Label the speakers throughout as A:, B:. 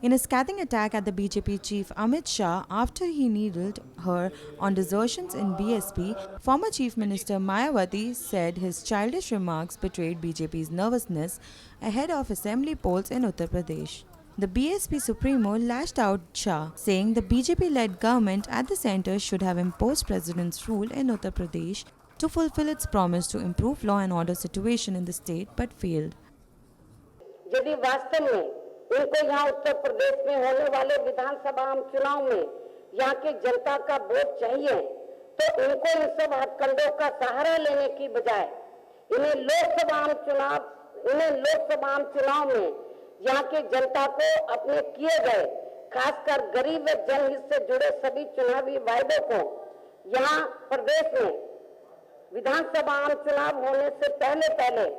A: In a scathing attack at the BJP chief Amit Shah after he needled her on desertions in BSP, former Chief Minister Mayawati said his childish remarks betrayed BJP's nervousness ahead of assembly polls in Uttar Pradesh. The BSP Supremo lashed out Shah, saying the BJP-led government at the centre should have imposed President's rule in Uttar Pradesh to fulfill its promise to improve law and order situation in the state but failed.
B: यदि वास्तव में इनको यहाँ उत्तर प्रदेश में होने वाले विधानसभा चुनाव में यहाँ की जनता का वोट चाहिए, तो इनको इन सब हथकंडों का सहारा लेने की बजाय इन्हें लोकसभा चुनाव में यहाँ की जनता को अपने किए गए, खासकर गरीब व जनहित से जुड़े सभी चुनावी वायदों को यहाँ प्रदेश में विधानसभा चुनाव होने से पहले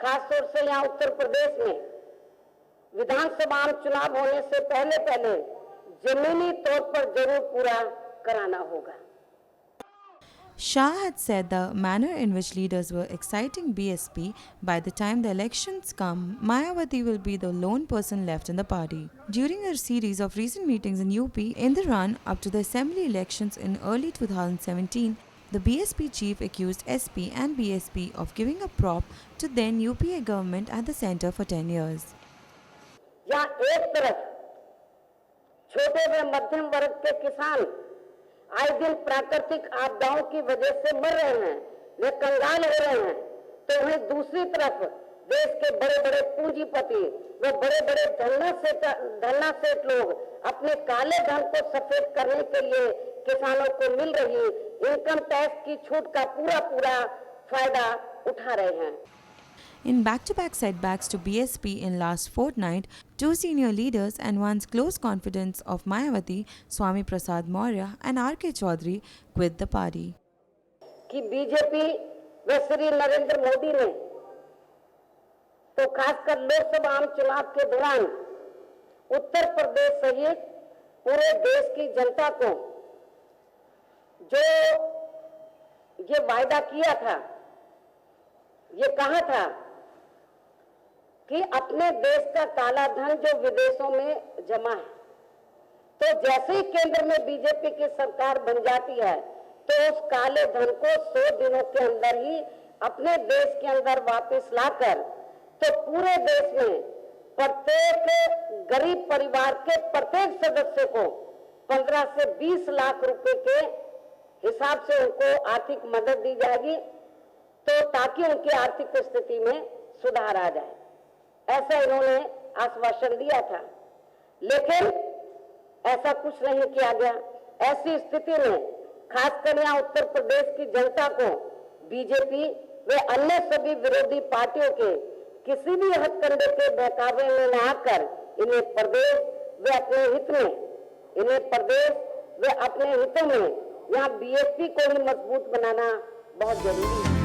B: खासतौर से यहाँ उत्तर प्रदेश में विधानसभा चुनाव होने से पहले जमीनी तौर पर जरूर पूरा कराना होगा.
A: Shah had said the manner in which leaders were exciting BSP by the time the elections come, Mayawati will be the lone person left in the party. During a series of recent meetings in UP in the run up to the assembly elections in early 2017, the BSP chief accused SP and BSP of giving a prop to then UPA government at the centre for 10 years.
B: यहाँ एक तरफ छोटे व मध्यम वर्ग के किसान आए दिन प्राकृतिक आपदाओं की वजह से मर रहे हैं, वे कंगाल हो रहे हैं, तो वहीं दूसरी तरफ देश के बड़े बड़े पूंजीपति व बड़े बड़े धन्ना सेठ लोग अपने काले धन को सफेद करने के लिए किसानों को मिल रही इनकम टैक्स की छूट का पूरा फायदा उठा रहे हैं.
A: In back-to-back setbacks to BSP in last fortnight, two senior leaders and one's close confidants of Mayawati, Swami Prasad Maurya and R.K. Chaudhary, quit the party.
B: कि बीजेपी व श्री नरेंद्र मोदी ने तो खासकर लोकसभा चुनाव के दौरान उत्तर प्रदेश सहित पूरे देश की जनता को जो ये वायदा किया था, ये कहा था कि अपने देश का काला धन जो विदेशों में जमा है, तो जैसे ही केंद्र में बीजेपी की सरकार बन जाती है तो उस काले धन को 100 दिनों के अंदर ही अपने देश के अंदर वापस लाकर तो पूरे देश में प्रत्येक गरीब परिवार के प्रत्येक सदस्य को 15 से 20 लाख रुपए के हिसाब से उनको आर्थिक मदद दी जाएगी, तो ताकि उनकी आर्थिक स्थिति में सुधार आ जाए. ऐसा इन्होंने आश्वासन दिया था, लेकिन ऐसा कुछ नहीं किया गया. ऐसी स्थिति में खासकर यहाँ उत्तर प्रदेश की जनता को बीजेपी व अन्य सभी विरोधी पार्टियों के किसी भी हथकंडे के बहकावे में न आकर इन्हें प्रदेश व अपने हितों में यहाँ बीएसपी को भी मजबूत बनाना बहुत जरूरी है.